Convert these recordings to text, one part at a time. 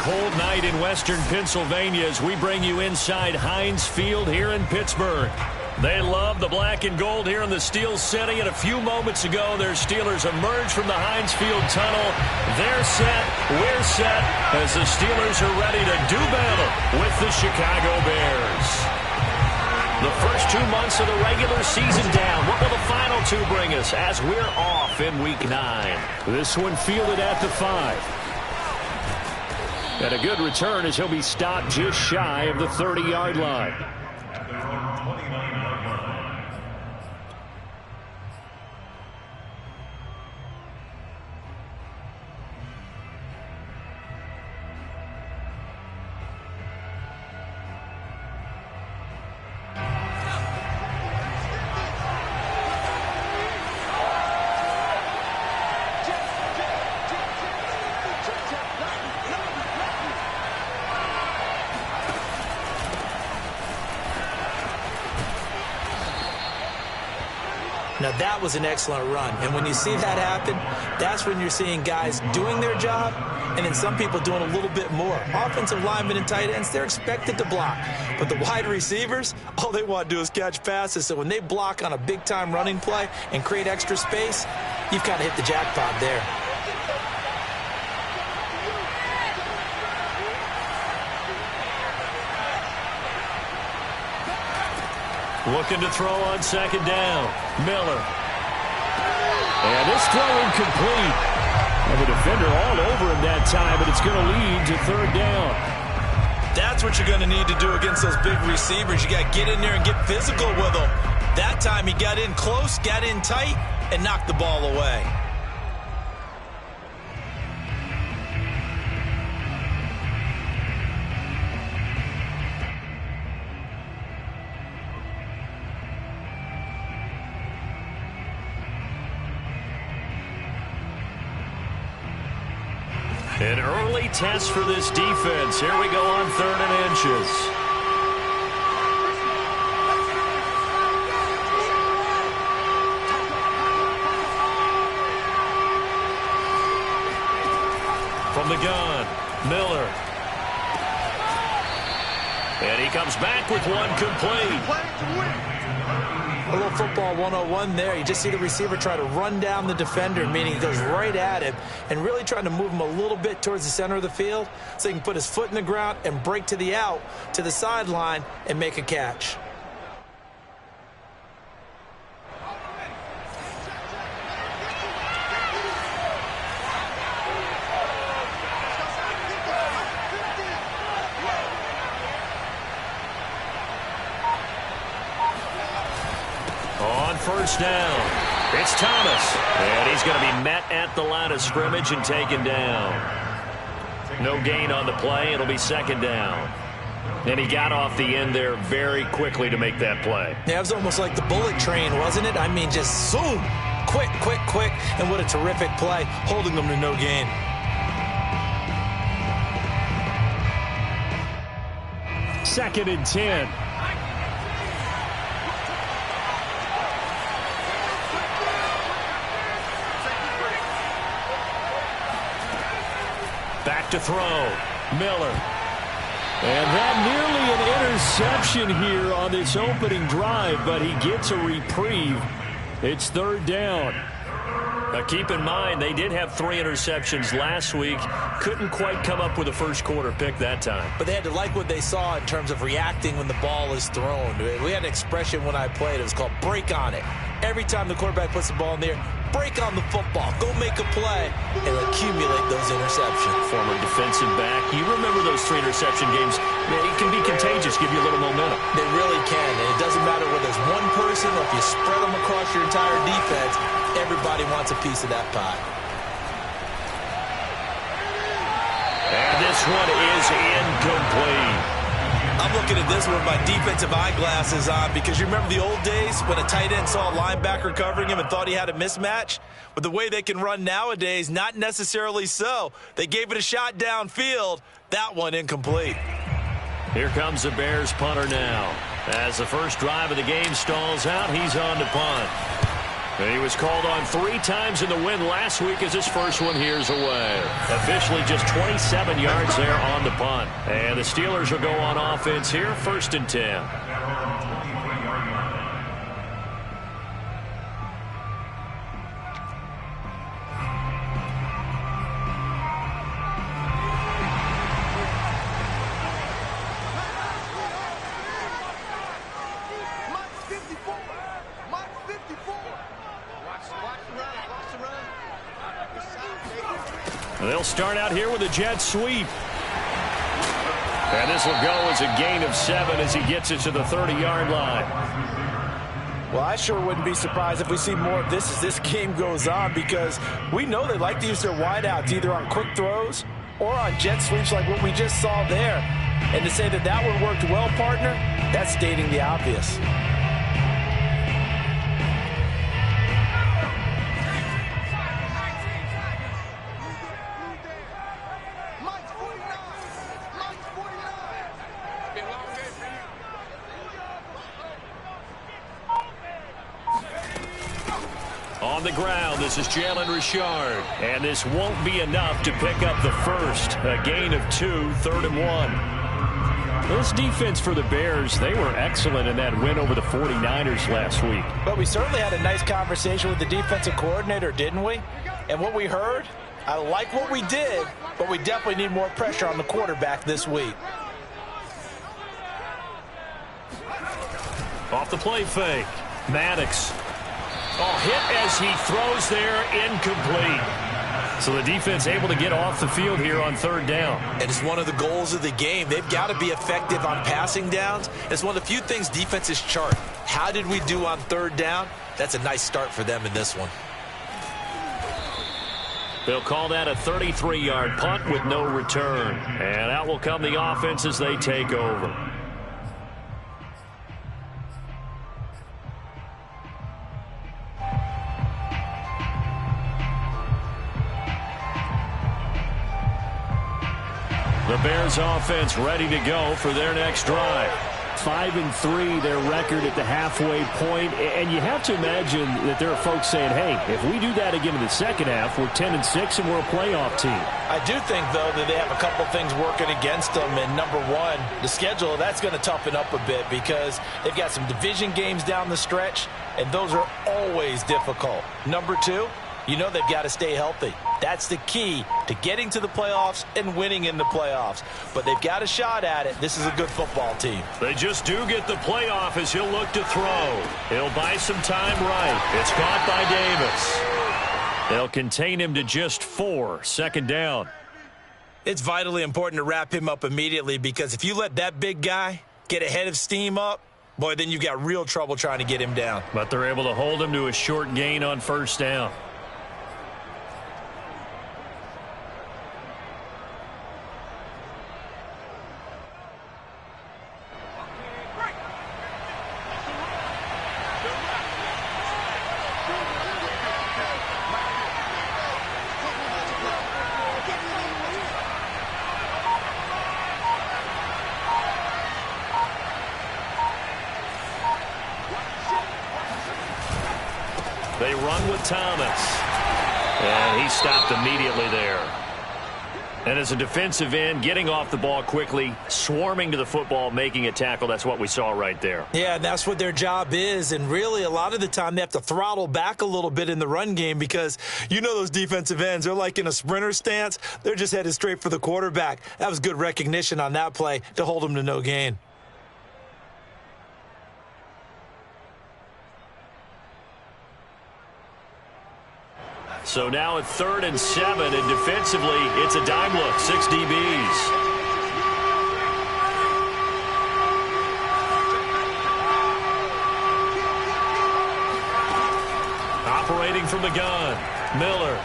cold night in western Pennsylvania as we bring you inside Heinz Field here in Pittsburgh. They love the black and gold here in the Steel City, and a few moments ago, their Steelers emerged from the Heinz Field tunnel. They're set, we're set, as the Steelers are ready to do battle with the Chicago Bears. The first 2 months of the regular season down. What will the final two bring us as we're off in Week 9? This one fielded at the 5. And a good return as he'll be stopped just shy of the 30-yard line. Now, that was an excellent run. And when you see that happen, that's when you're seeing guys doing their job and then some people doing a little bit more. Offensive linemen and tight ends, they're expected to block. But the wide receivers, all they want to do is catch passes. So when they block on a big-time running play and create extra space, you've kind of hit the jackpot there. Looking to throw on second down. Miller. And this throw incomplete. And the defender all over him that time, but it's going to lead to third down. That's what you're going to need to do against those big receivers. You got to get in there and get physical with them. That time he got in close, got in tight, and knocked the ball away. An early test for this defense. Here we go on 3rd and inches. From the gun, Miller. And he comes back with one complete. A little football 101 there. You just see the receiver try to run down the defender, meaning he goes right at him and really trying to move him a little bit towards the center of the field so he can put his foot in the ground and break to the out, to the sideline, and make a catch. First down. It's Thomas. And he's going to be met at the line of scrimmage and taken down. No gain on the play. It'll be second down. And he got off the end there very quickly to make that play. Yeah, it was almost like the bullet train, wasn't it? I mean, just zoom. Quick, quick, quick. And what a terrific play, holding them to no gain. Second and 10. Back to throw. Miller. And that nearly an interception here on this opening drive, but he gets a reprieve. It's third down. Now keep in mind, they did have 3 interceptions last week. Couldn't quite come up with a first quarter pick that time. But they had to like what they saw in terms of reacting when the ball is thrown. We had an expression when I played. It was called break on it. Every time the quarterback puts the ball in the air, break on the football. Go make a play and accumulate those interceptions. Former defensive back. You remember those 3 interception games. It can be contagious, give you a little momentum. They really can. And it doesn't matter whether it's one person or if you spread them across your entire defense. Everybody wants a piece of that pie. And this one is incomplete. I'm looking at this with my defensive eyeglasses on because you remember the old days when a tight end saw a linebacker covering him and thought he had a mismatch? With the way they can run nowadays, not necessarily so. They gave it a shot downfield. That one incomplete. Here comes the Bears punter now. As the first drive of the game stalls out, he's on to punt. And he was called on 3 times in the win last week as his first one here's away. Officially just 27 yards there on the punt. And the Steelers will go on offense here, 1st and 10. They'll start out here with a jet sweep. And this will go as a gain of 7 as he gets it to the 30-yard line. Well, I sure wouldn't be surprised if we see more of this as this game goes on, because we know they like to use their wideouts either on quick throws or on jet sweeps like what we just saw there. And to say that that one worked well, partner, that's stating the obvious. On the ground, this is Jalen Richard. And this won't be enough to pick up the first. A gain of 2, 3rd and 1. This defense for the Bears, they were excellent in that win over the 49ers last week. But we certainly had a nice conversation with the defensive coordinator, didn't we? And what we heard, I like what we did, but we definitely need more pressure on the quarterback this week. Off the play fake, Maddox. Oh, hit as he throws there, incomplete. So the defense able to get off the field here on 3rd down. And it's one of the goals of the game. They've got to be effective on passing downs. It's one of the few things defenses chart. How did we do on 3rd down? That's a nice start for them in this one. They'll call that a 33-yard punt with no return. And out will come the offense as they take over. The Bears offense ready to go for their next drive. 5-3, their record at the halfway point. And you have to imagine that there are folks saying, hey, if we do that again in the second half, we're 10-6 and we're a playoff team. I do think, though, that they have a couple things working against them. And number one, the schedule, that's going to toughen up a bit because they've got some division games down the stretch, and those are always difficult. Number two, you know they've got to stay healthy. That's the key to getting to the playoffs and winning in the playoffs. But they've got a shot at it. This is a good football team. They just do get the playoff as he'll look to throw. He'll buy some time right. It's caught by Davis. They'll contain him to just 4, 2nd down. It's vitally important to wrap him up immediately because if you let that big guy get ahead of steam up, boy, then you've got real trouble trying to get him down. But they're able to hold him to a short gain on 1st down. They run with Thomas. And he stopped immediately there. And as a defensive end, getting off the ball quickly, swarming to the football, making a tackle, that's what we saw right there. Yeah, that's what their job is. And really, a lot of the time, they have to throttle back a little bit in the run game because you know those defensive ends, they're like in a sprinter stance. They're just headed straight for the quarterback. That was good recognition on that play to hold them to no gain. So now at 3rd and 7, and defensively, it's a dime look, 6 DBs. Operating from the gun, Miller.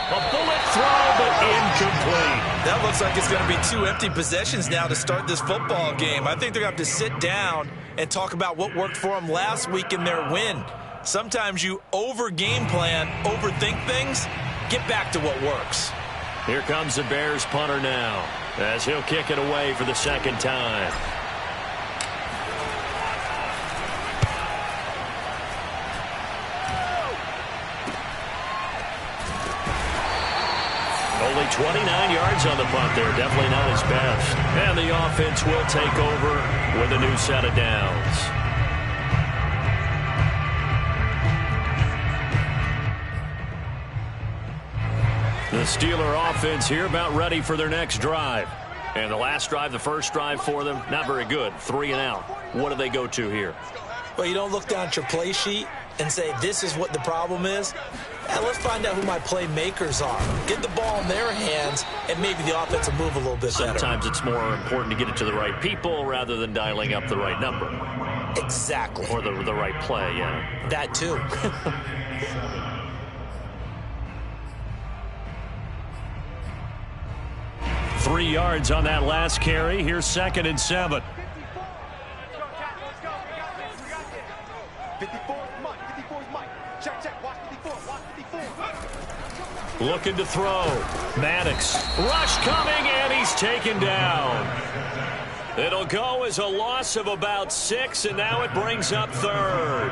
A bullet throw, but incomplete. That looks like it's going to be 2 empty possessions now to start this football game. I think they're going to have to sit down and talk about what worked for them last week in their win. Sometimes you over-game plan, overthink things, get back to what works. Here comes the Bears punter now as he'll kick it away for the 2nd time. Only 29 yards on the punt there. Definitely not his best. And the offense will take over with a new set of downs. The Steeler offense here about ready for their next drive. And the last drive, the first drive for them, not very good. 3 and out. What do they go to here? Well, you don't look down at your play sheet and say, this is what the problem is. And let's find out who my playmakers are. Get the ball in their hands, and maybe the offense will move a little bit better. Sometimes it's more important to get it to the right people rather than dialing up the right number. Exactly. Or the right play, yeah. That too. 3 yards on that last carry. Here's 2nd and 7. Looking to throw. Maddox. Rush coming, and he's taken down. It'll go as a loss of about 6, and now it brings up 3rd.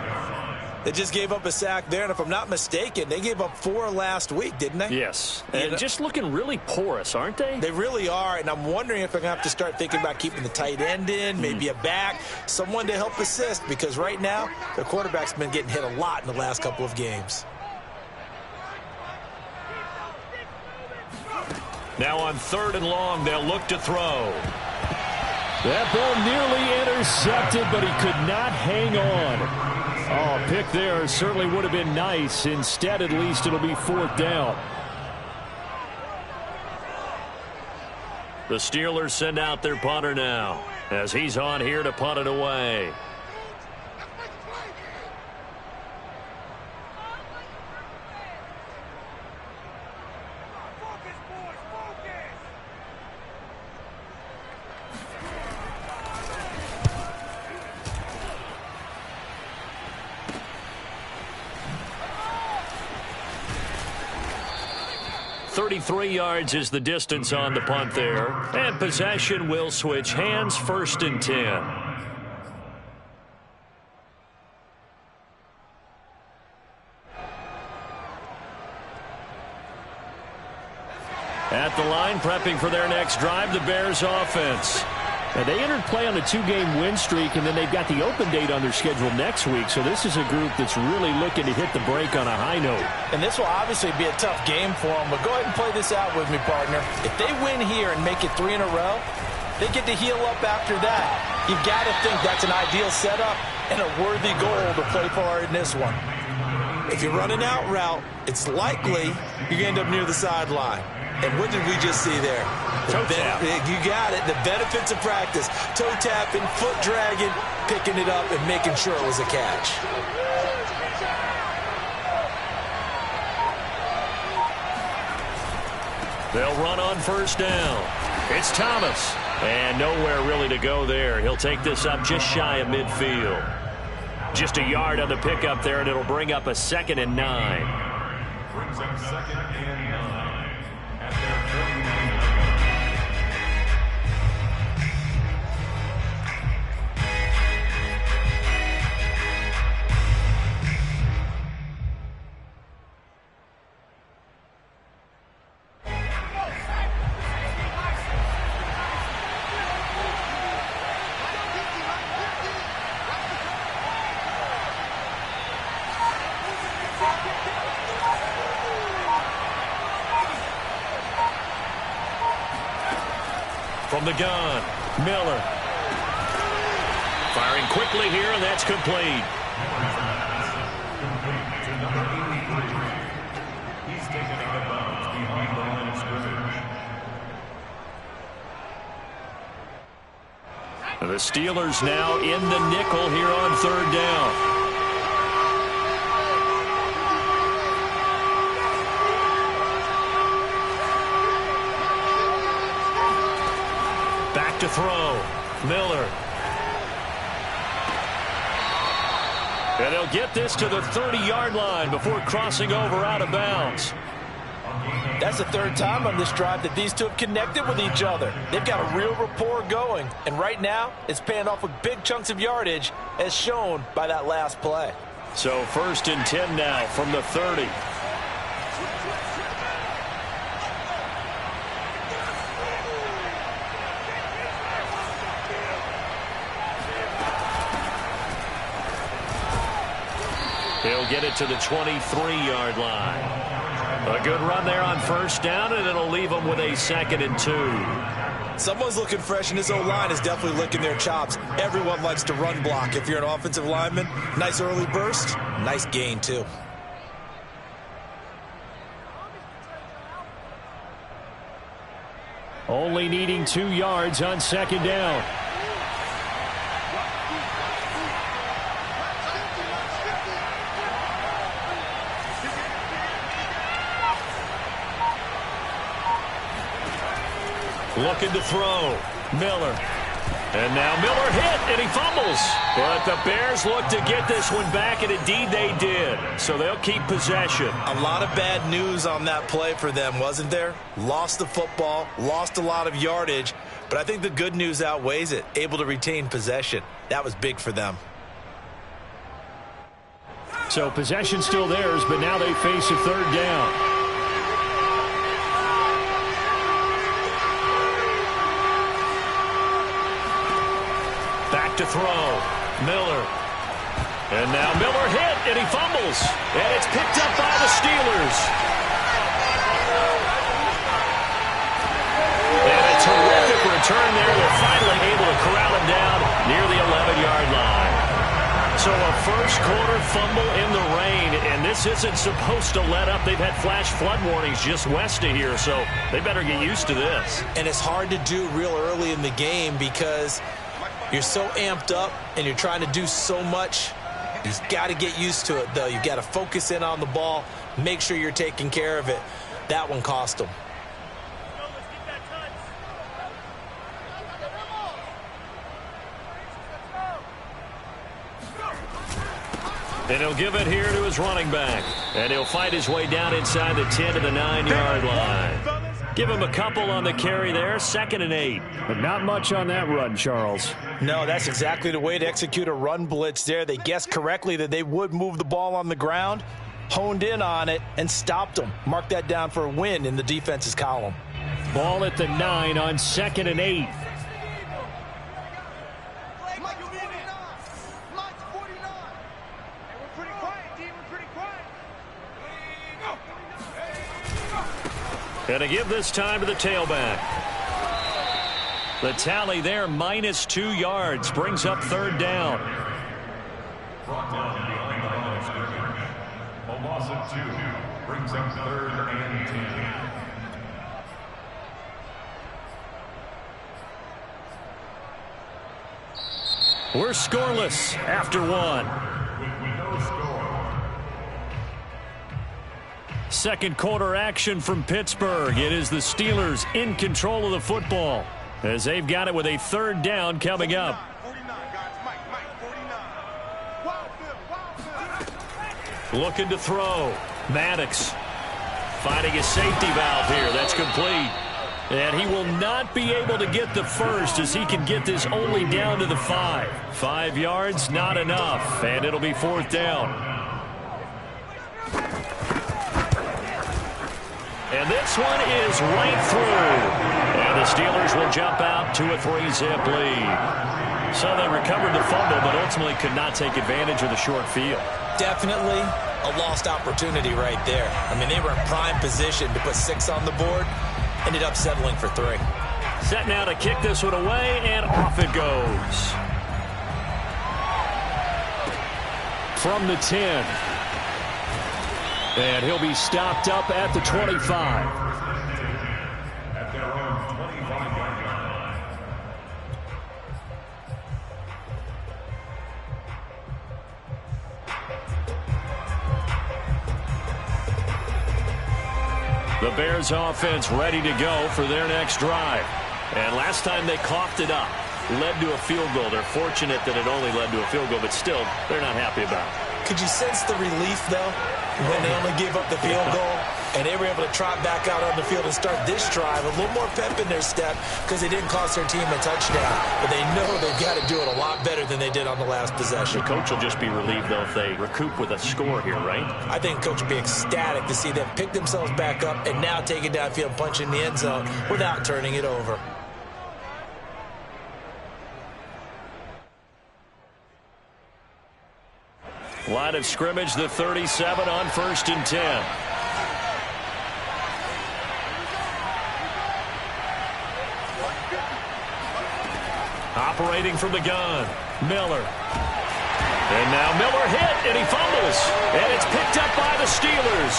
They just gave up a sack there, and if I'm not mistaken, they gave up 4 last week, didn't they? Yes. And just looking really porous, aren't they? They really are, and I'm wondering if I'm going to have to start thinking about keeping the tight end in, maybe a back, someone to help assist, because right now, their quarterback's been getting hit a lot in the last couple of games. Now on 3rd and long, they'll look to throw. That ball nearly intercepted, but he could not hang on. Oh, pick there certainly would have been nice. Instead, at least, it'll be 4th down. The Steelers send out their punter now as he's on here to punt it away. .33 yards is the distance on the punt there. And possession will switch hands. 1st and 10. At the line, prepping for their next drive, the Bears offense. Now, they entered play on a 2-game win streak, and then they've got the open date on their schedule next week. So this is a group that's really looking to hit the break on a high note. And this will obviously be a tough game for them, but go ahead and play this out with me, partner. If they win here and make it 3 in a row, they get to heal up after that. You've got to think that's an ideal setup and a worthy goal to play for in this one. If you're running out route, it's likely you're going to end up near the sideline. And what did we just see there? Toe tap. You got it. The benefits of practice. Toe tapping, foot dragging, picking it up, and making sure it was a catch. They'll run on 1st down. It's Thomas. And nowhere really to go there. He'll take this up just shy of midfield. Just a yard on the pickup there, and it'll bring up a 2nd and 9. Brings up 2nd and 9. From the gun, Miller. Firing quickly here, and that's complete. He's taken out of bounds behind the line of scrimmage. The Steelers now in the nickel here on 3rd down. Back to throw. Miller. And they'll get this to the 30-yard line before crossing over out of bounds. That's the 3rd time on this drive that these two have connected with each other. They've got a real rapport going. And right now, it's paying off with big chunks of yardage, as shown by that last play. So 1st and 10 now from the 30. get it to the 23-yard line. A good run there on first down, and it'll leave them with a 2nd and 2. Someone's looking fresh, and this O-line is definitely licking their chops. Everyone likes to run block. If you're an offensive lineman, nice early burst, nice gain, too. Only needing 2 yards on 2nd down. Looking to throw. Miller. And now Miller hit, and he fumbles. But the Bears look to get this one back, and indeed they did. So they'll keep possession. A lot of bad news on that play for them, wasn't there? Lost the football, lost a lot of yardage, but I think the good news outweighs it. Able to retain possession. That was big for them. So possession still theirs, but now they face a 3rd down. Back to throw. Miller. And now Miller hit, and he fumbles. And it's picked up by the Steelers. And a terrific return there. They're finally able to corral him down near the 11-yard line. So a first-quarter fumble in the rain, and this isn't supposed to let up. They've had flash flood warnings just west of here, so they better get used to this. And it's hard to do real early in the game because you're so amped up and you're trying to do so much. You've got to get used to it, though. You've got to focus in on the ball, make sure you're taking care of it. That one cost them. And he'll give it here to his running back. And he'll fight his way down inside the 10 to the 9-yard line. Give him a couple on the carry there, 2nd and 8. But not much on that run, Charles. No, that's exactly the way to execute a run blitz there. They guessed correctly that they would move the ball on the ground, honed in on it, and stopped them. Mark that down for a win in the defense's column. Ball at the 9 on 2nd and 8. And to give this time to the tailback. The tally there, -2 yards, brings up 3rd down. Brought down behind the line of scrimmage. A loss of 2 brings up 3rd and 10. We're scoreless after 1. With no score. 2nd quarter action from Pittsburgh. It is the Steelers in control of the football as they've got it with a 3rd down coming up. 49, guys. Mike, 49. Looking to throw. Maddox finding a safety valve here. That's complete. And he will not be able to get the first as he can get this only down to the 5. 5 yards, not enough. And it'll be 4th down. And this one is right through. And the Steelers will jump out to a 3-zip lead. So they recovered the fumble, but ultimately could not take advantage of the short field. Definitely a lost opportunity right there. I mean, they were in prime position to put 6 on the board. Ended up settling for 3. Set now to kick this one away, and off it goes. From the 10. And he'll be stopped up at the 25. At their own 25-yard line. The Bears offense ready to go for their next drive. And last time they coughed it up, led to a field goal. They're fortunate that it only led to a field goal, but still, they're not happy about it. Could you sense the relief, though, when they only gave up the field goal and they were able to trot back out on the field and start this drive? A little more pep in their step because they didn't cost their team a touchdown. But they know they've got to do it a lot better than they did on the last possession. The coach will just be relieved, though, if they recoup with a score here, right? I think coach will be ecstatic to see them pick themselves back up and now take it downfield and punch in the end zone without turning it over. Line of scrimmage, the 37 on 1st and 10. Operating from the gun, Miller. And now Miller hit, and he fumbles. And it's picked up by the Steelers.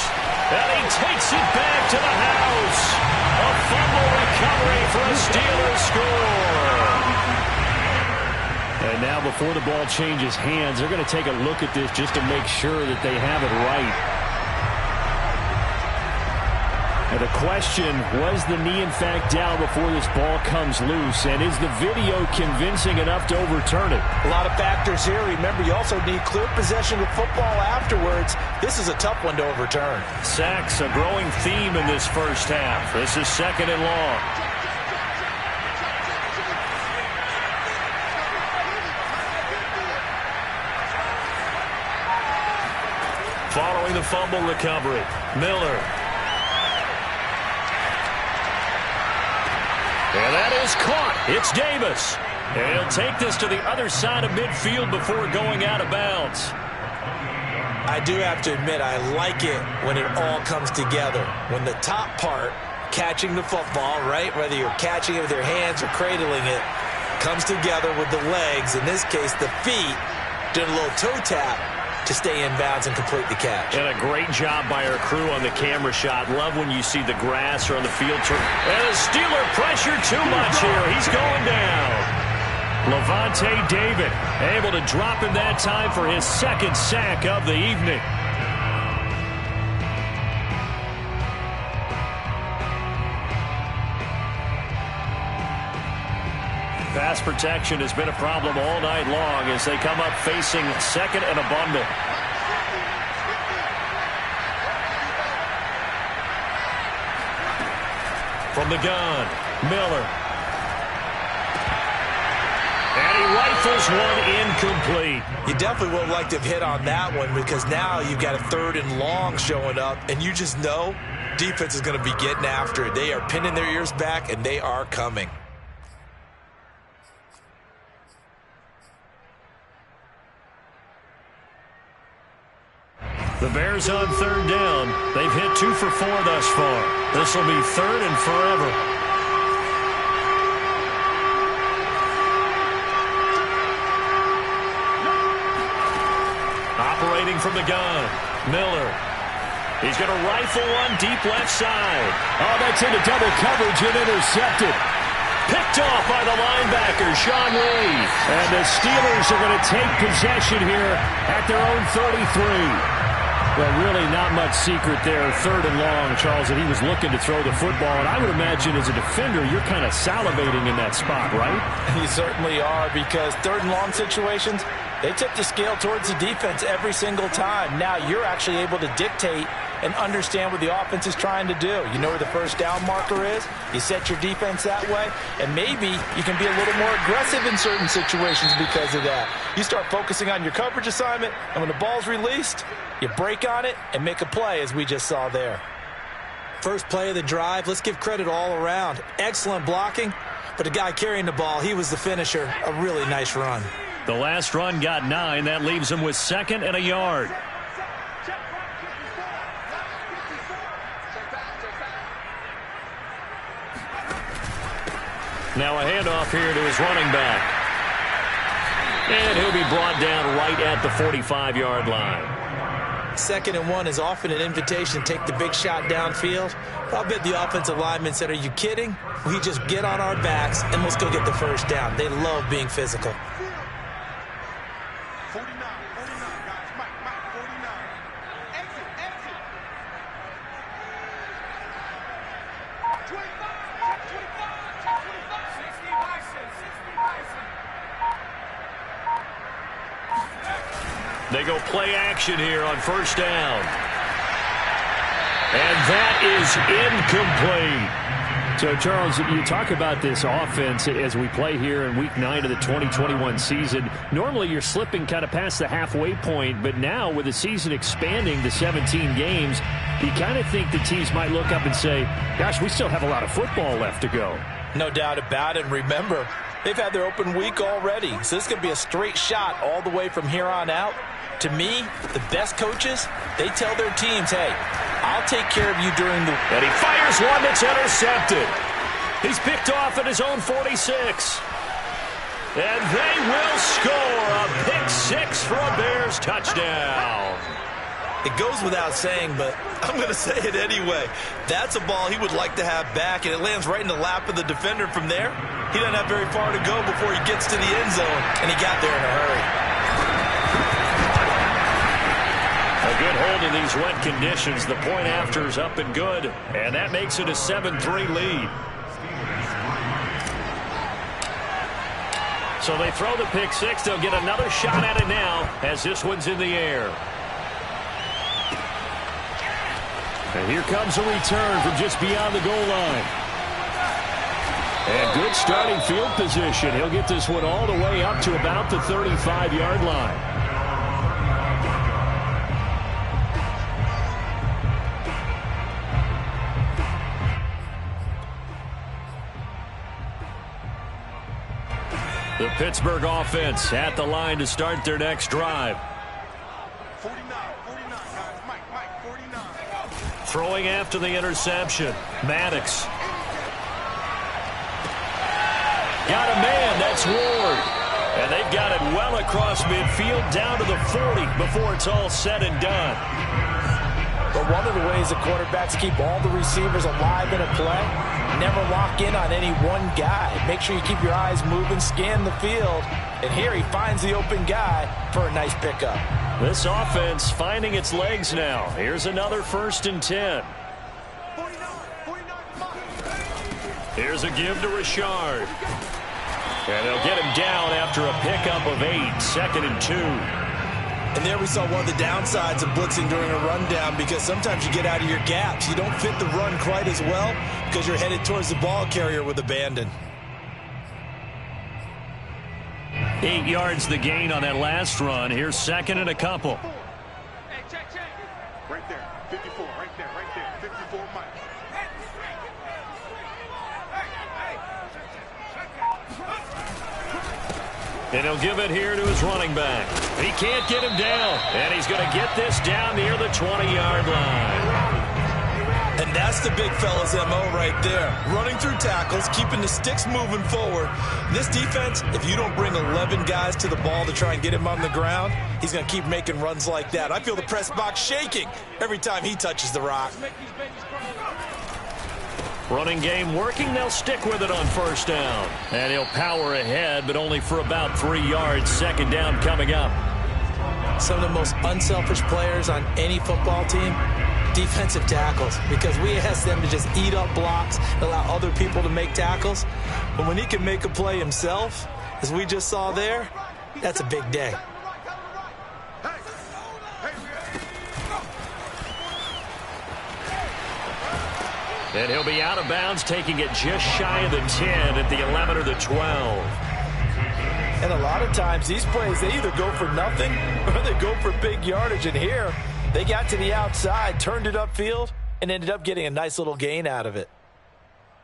And he takes it back to the house. A fumble recovery for a Steelers score. And now before the ball changes hands, they're going to take a look at this just to make sure that they have it right. And the question, was the knee in fact down before this ball comes loose? And is the video convincing enough to overturn it? A lot of factors here. Remember, you also need clear possession of football afterwards. This is a tough one to overturn. Sacks, a growing theme in this first half. This is 2nd and long. Following the fumble recovery, Miller. And that is caught. It's Davis. And he'll take this to the other side of midfield before going out of bounds. I do have to admit, I like it when it all comes together. When the top part, catching the football, right, whether you're catching it with your hands or cradling it, comes together with the legs, in this case the feet, doing a little toe tap to stay in bounds and complete the catch. And a great job by our crew on the camera shot. Love when you see the grass or on the field turn. And the Steeler pressure too much here. He's going down. Levante David able to drop him that time for his 2nd sack of the evening. Pass protection has been a problem all night long as they come up facing 2nd and a bundle. From the gun, Miller. And he rifles one incomplete. You definitely would like to have hit on that one because now you've got a 3rd and long showing up, and you just know defense is going to be getting after it. They are pinning their ears back, and they are coming. The Bears on 3rd down. They've hit 2 for 4 thus far. This will be 3rd and forever. Operating from the gun, Miller. He's going to rifle one deep left side. Oh, that's into double coverage and intercepted. Picked off by the linebacker, Sean Reed. And the Steelers are going to take possession here at their own 33. Well, really not much secret there. 3rd and long, Charles, that he was looking to throw the football. And I would imagine as a defender, you're kind of salivating in that spot, right? You certainly are, because 3rd and long situations, they tip the scale towards the defense every single time. Now you're actually able to dictate and understand what the offense is trying to do. You know where the first down marker is. You set your defense that way, and maybe you can be a little more aggressive in certain situations because of that. You start focusing on your coverage assignment, and when the ball's released, you break on it and make a play, as we just saw there. First play of the drive, let's give credit all around. Excellent blocking, but the guy carrying the ball, he was the finisher. A really nice run. The last run got 9. That leaves him with 2nd and a yard. Now a handoff here to his running back. And he'll be brought down right at the 45-yard line. 2nd and 1 is often an invitation to take the big shot downfield. I'll bet the offensive lineman said, are you kidding? We just get on our backs and let's go get the first down. They love being physical. 49, guys. Mike, 49. Exit. 25, 60 Bison. They go play action here on 1st down. And that is incomplete. So, Charles, you talk about this offense as we play here in Week 9 of the 2021 season. Normally, you're slipping kind of past the halfway point, but now with the season expanding to 17 games, you kind of think the teams might look up and say, gosh, we still have a lot of football left to go. No doubt about it. Remember, they've had their open week already, so this could be a straight shot all the way from here on out To me, the best coaches, they tell their teams, hey, I'll take care of you during the... And he fires one that's intercepted. He's picked off at his own 46. And they will score a pick six for a Bears touchdown. It goes without saying, but I'm going to say it anyway. That's a ball he would like to have back, and it lands right in the lap of the defender from there. He doesn't have very far to go before he gets to the end zone, and he got there in a hurry. A good hold in these wet conditions. The point after is up and good, and that makes it a 7-3 lead. So they throw the pick six. They'll get another shot at it now as this one's in the air. And here comes a return from just beyond the goal line. And good starting field position. He'll get this one all the way up to about the 35-yard line. The Pittsburgh offense at the line to start their next drive. 49, guys. Mike, 49. Throwing after the interception. Maddox. Got a man. That's Ward. And they've got it well across midfield down to the 40 before it's all said and done. But one of the ways the quarterbacks keep all the receivers alive in a play, never lock in on any one guy. Make sure you keep your eyes moving, scan the field. And here he finds the open guy for a nice pickup. This offense finding its legs now. Here's another 1st and 10. 49. Here's a give to Richard. And they'll get him down after a pickup of 8. 2nd and 2. And there we saw one of the downsides of blitzing during a rundown, because sometimes you get out of your gaps. You don't fit the run quite as well because you're headed towards the ball carrier with abandon. 8 yards the gain on that last run. Here's 2nd and a couple. Hey, check. Right there. 54. Right there. 54, Mike. And he'll give it here to his running back. He can't get him down. And he's going to get this down near the 20-yard line. And that's the big fella's MO right there. Running through tackles, keeping the sticks moving forward. This defense, if you don't bring 11 guys to the ball to try and get him on the ground, he's going to keep making runs like that. I feel the press box shaking every time he touches the rock. Running game working. They'll stick with it on 1st down. And he'll power ahead, but only for about 3 yards. 2nd down coming up. Some of the most unselfish players on any football team, defensive tackles, because we ask them to just eat up blocks, allow other people to make tackles. But when he can make a play himself, as we just saw there, that's a big day. And he'll be out of bounds, taking it just shy of the 10 at the 11 or the 12. And a lot of times these plays, they either go for nothing or they go for big yardage. And here, they got to the outside, turned it upfield, and ended up getting a nice little gain out of it.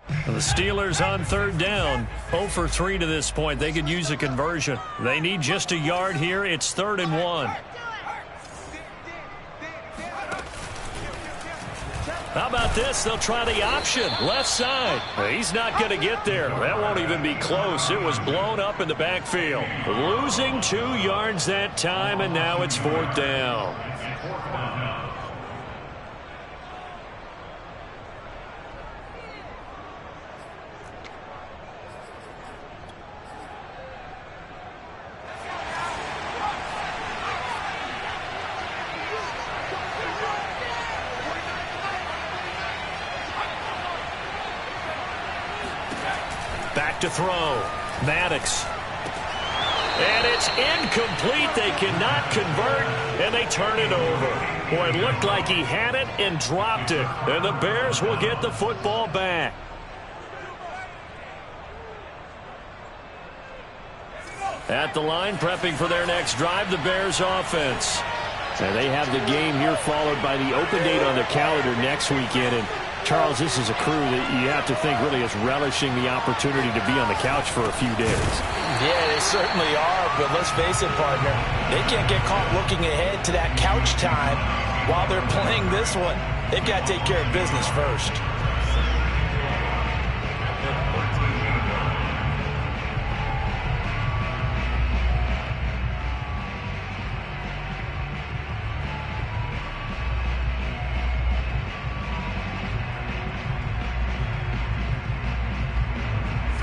The Steelers on 3rd down. 0 for 3 to this point. They could use a conversion. They need just a yard here. It's 3rd and 1. How about this? They'll try the option. Left side. He's not going to get there. That won't even be close. It was blown up in the backfield. Losing 2 yards that time, and now it's 4th down. Back to throw. Maddox. And it's incomplete. They cannot convert, and they turn it over. Boy, it looked like he had it and dropped it. And the Bears will get the football back. At the line, prepping for their next drive, the Bears offense. And they have the game here followed by the open date on their calendar next weekend. And Charles, this is a crew that you have to think really is relishing the opportunity to be on the couch for a few days. Yeah, they certainly are, but let's face it, partner. They can't get caught looking ahead to that couch time while they're playing this one. They've got to take care of business first.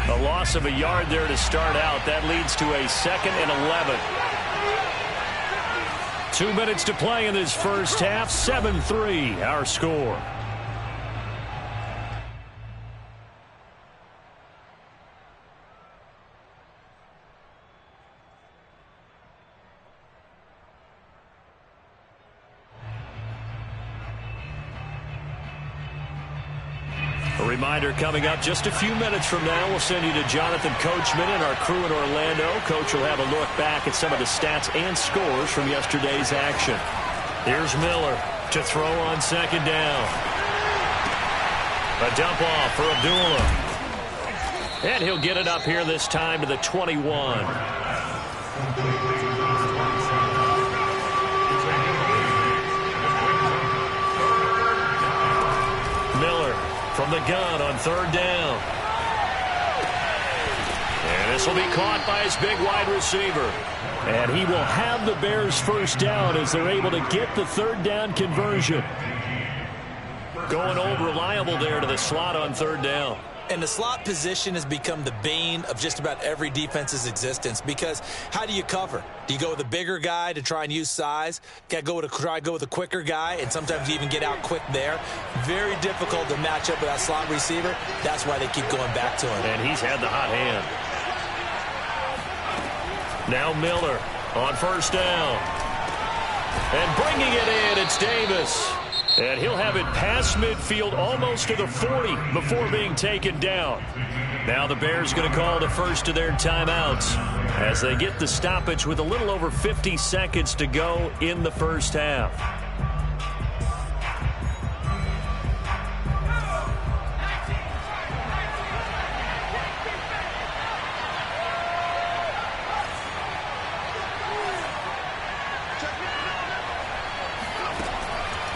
A loss of a yard there to start out. That leads to a 2nd and 11. 2 minutes to play in this first half. 7-3 our score. A reminder coming up just a few minutes from now. We'll send you to Jonathan Coachman and our crew in Orlando. Coach will have a look back at some of the stats and scores from yesterday's action. Here's Miller to throw on 2nd down. A dump off for Abdullah. And he'll get it up here this time to the 21. From the gun on 3rd down. And this will be caught by his big wide receiver. And he will have the Bears first down as they're able to get the 3rd down conversion. Going old reliable there to the slot on 3rd down. And the slot position has become the bane of just about every defense's existence, because how do you cover? Do you go with a bigger guy to try and use size? Got to try to go with a quicker guy, and sometimes you even get out quick there. Very difficult to match up with that slot receiver. That's why they keep going back to him. And he's had the hot hand. Now Miller on 1st down. And bringing it in, it's Davis. And he'll have it past midfield almost to the 40 before being taken down. Now the Bears going to call the first of their timeouts as they get the stoppage with a little over 50 seconds to go in the first half.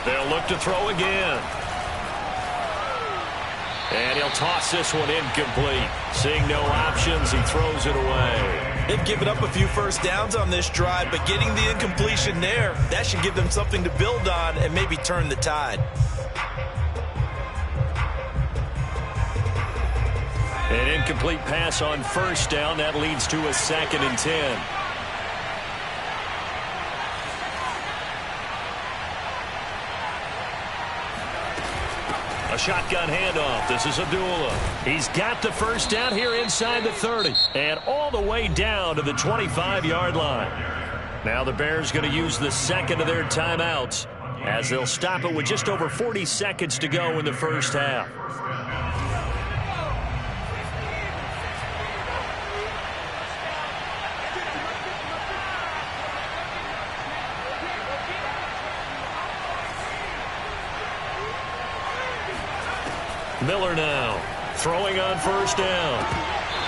They'll look to throw again. And he'll toss this one incomplete. Seeing no options, he throws it away. They've given up a few first downs on this drive, but getting the incompletion there, that should give them something to build on and maybe turn the tide. An incomplete pass on 1st down. That leads to a 2nd and 10. A shotgun handoff. This is Abdullah. He's got the first down here inside the 30. And all the way down to the 25-yard line. Now the Bears going to use the 2nd of their timeouts as they'll stop it with just over 40 seconds to go in the first half. Miller now throwing on 1st down.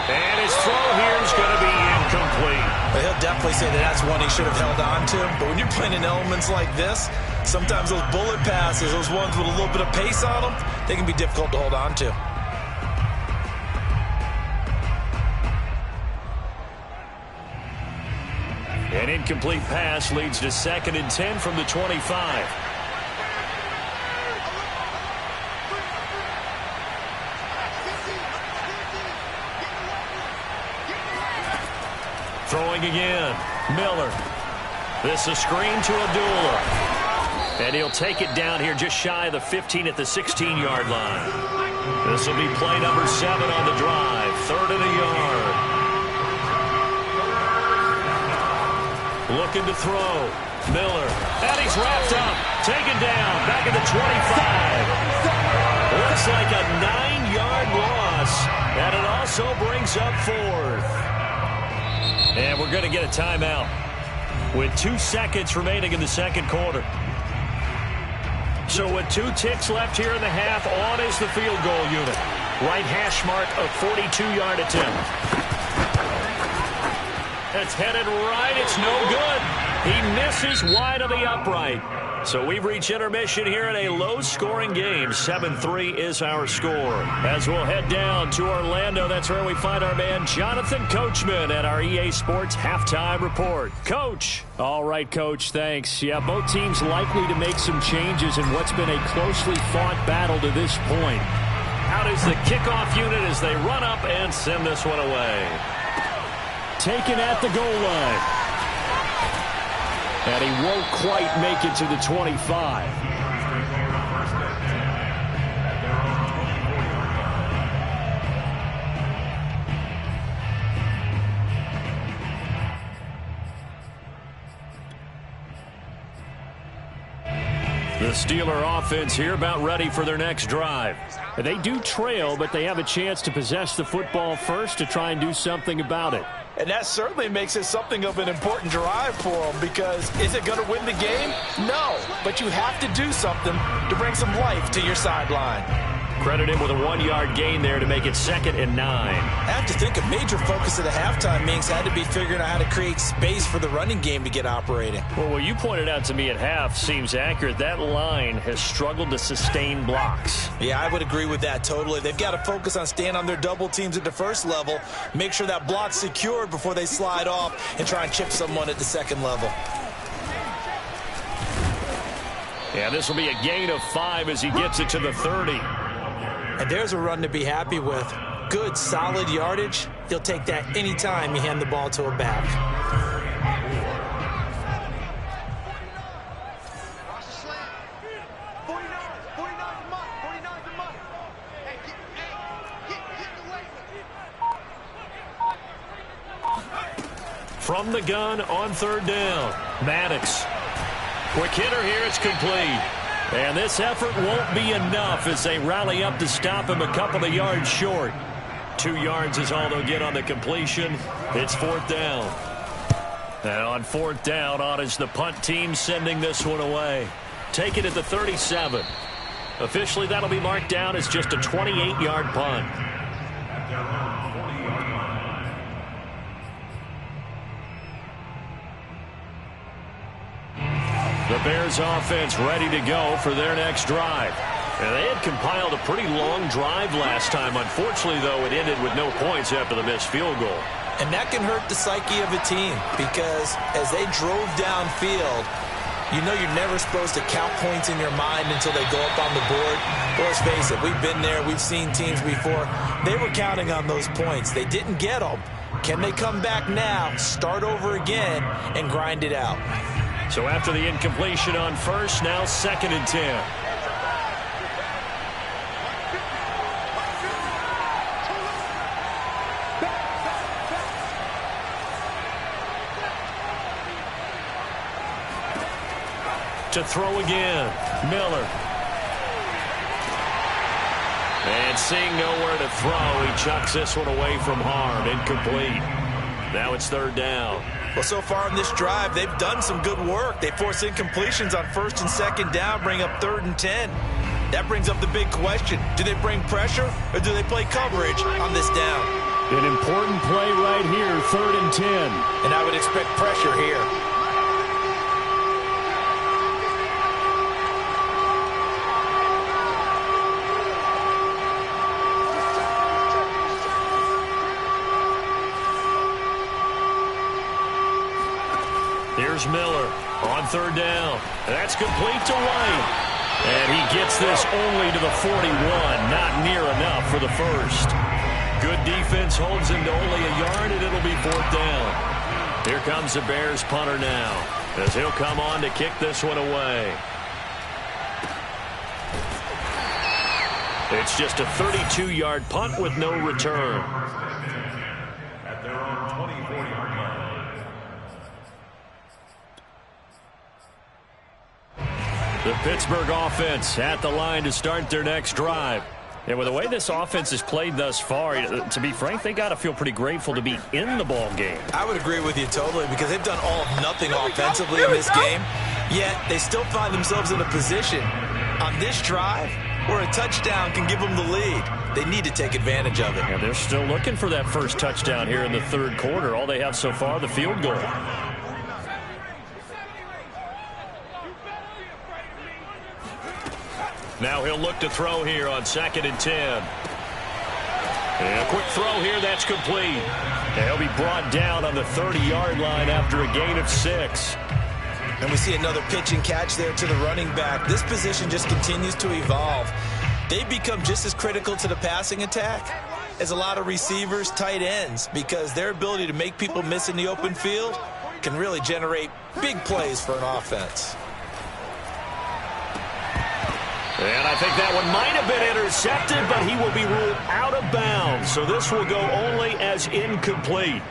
And his throw here is going to be incomplete. Well, he'll definitely say that that's one he should have held on to. But when you're playing in elements like this, sometimes those bullet passes, those ones with a little bit of pace on them, they can be difficult to hold on to. An incomplete pass leads to 2nd and 10 from the 25. Throwing again. Miller. This is a screen to Abdullah. And he'll take it down here just shy of the 15 at the 16-yard line. This will be play number 7 on the drive. 3rd and a yard. Looking to throw. Miller. And he's wrapped up. Taken down. Back at the 25. Looks like a 9-yard loss. And it also brings up 4th. And we're going to get a timeout with 2 seconds remaining in the second quarter. So with 2 ticks left here in the half, on is the field goal unit. Right hash mark of 42-yard attempt. It's headed right. It's no good. He misses wide of the upright. So we've reached intermission here in a low-scoring game. 7-3 is our score. As we'll head down to Orlando, that's where we find our man Jonathan Coachman at our EA Sports Halftime Report. Coach. All right, Coach, thanks. Yeah, both teams likely to make some changes in what's been a closely fought battle to this point. Out is the kickoff unit as they run up and send this one away. Taken at the goal line. And he won't quite make it to the 25. The Steeler offense here about ready for their next drive. They do trail, but they have a chance to possess the football first to try and do something about it. And that certainly makes it something of an important drive for them, because is it going to win the game? No, but you have to do something to bring some life to your sideline. Credit him with a 1-yard gain there to make it 2nd and 9. I have to think a major focus of the halftime meetings had to be figuring out how to create space for the running game to get operating. Well, what you pointed out to me at half seems accurate. That line has struggled to sustain blocks. Yeah, I would agree with that totally. They've got to focus on staying on their double teams at the first level, make sure that block's secured before they slide off and try and chip someone at the second level. Yeah, this will be a gain of 5 as he gets it to the 30. And there's a run to be happy with. Good, solid yardage. He'll take that anytime you hand the ball to a back. From the gun on 3rd down, Maddox. Quick hitter here, it's complete. And this effort won't be enough as they rally up to stop him a couple of yards short. 2 yards is all they'll get on the completion. It's 4th down. And on 4th down, on is the punt team sending this one away. Take it at the 37. Officially, that'll be marked down as just a 28-yard punt. The Bears offense ready to go for their next drive. And they had compiled a pretty long drive last time. Unfortunately, though, it ended with no points after the missed field goal. And that can hurt the psyche of a team, because as they drove downfield, you know you're never supposed to count points in your mind until they go up on the board. But let's face it, we've been there. We've seen teams before. They were counting on those points. They didn't get them. Can they come back now, start over again, and grind it out? So after the incompletion on 1st, now 2nd and 10. To throw again, Miller. And seeing nowhere to throw, he chucks this one away from harm, incomplete. Now it's 3rd down. Well, so far in this drive, they've done some good work. They force incompletions on 1st and 2nd down, bring up 3rd and 10. That brings up the big question. Do they bring pressure, or do they play coverage on this down? An important play right here, 3rd and 10. And I would expect pressure here. Here's Miller on 3rd down. That's complete to White. And he gets this only to the 41. Not near enough for the 1st. Good defense holds him to only a yard, and it'll be 4th down. Here comes the Bears punter now, as he'll come on to kick this one away. It's just a 32-yard punt with no return. At their own 24-yard line. The Pittsburgh offense at the line to start their next drive. And with the way this offense has played thus far, to be frank, they got to feel pretty grateful to be in the ball game. I would agree with you totally, because they've done all of nothing offensively in this game, yet they still find themselves in a position on this drive where a touchdown can give them the lead. They need to take advantage of it. And they're still looking for that first touchdown here in the third quarter. All they have so far, the field goal. Now he'll look to throw here on 2nd and 10. And a quick throw here, that's complete. And he'll be brought down on the 30-yard line after a gain of 6. And we see another pitch and catch there to the running back. This position just continues to evolve. They become just as critical to the passing attack as a lot of receivers, tight ends, because their ability to make people miss in the open field can really generate big plays for an offense. And I think that one might have been intercepted, but he will be ruled out of bounds. So this will go only as incomplete.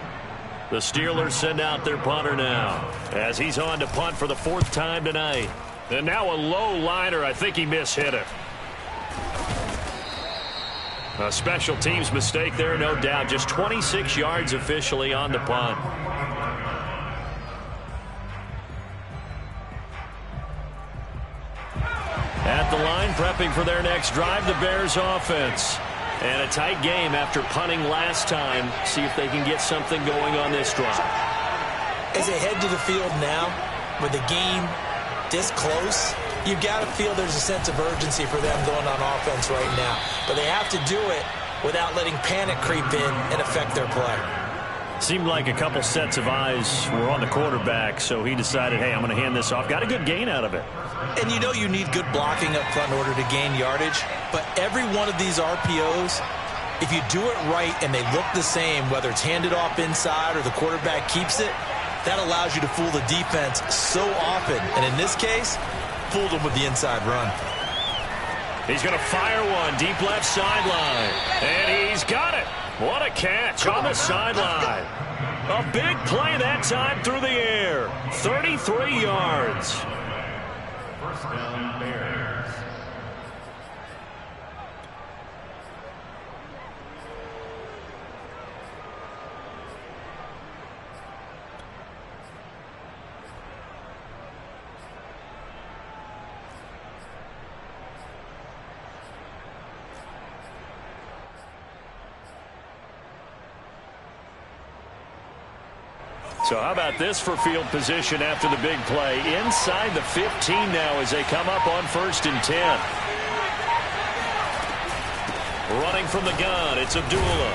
The Steelers send out their punter now as he's on to punt for the 4th time tonight. And now a low liner. I think he mishit it. A special teams mistake there, no doubt. Just 26 yards officially on the punt. At the line, prepping for their next drive, the Bears offense. And a tight game after punting last time. See if they can get something going on this drive. As they head to the field now, with the game this close, you've got to feel there's a sense of urgency for them going on offense right now. But they have to do it without letting panic creep in and affect their play. Seemed like a couple sets of eyes were on the quarterback, so he decided, hey, I'm going to hand this off. Got a good gain out of it. And you know you need good blocking up front in order to gain yardage. But every one of these RPOs, if you do it right and they look the same, whether it's handed off inside or the quarterback keeps it, that allows you to fool the defense so often. And in this case, fooled them with the inside run. He's going to fire one deep left sideline. And he's got it. What a catch on the sideline. A big play that time through the air. 33 yards. First down, Bears. So how about this for field position after the big play? Inside the 15 now as they come up on 1st and 10. Running from the gun, it's Abdullah.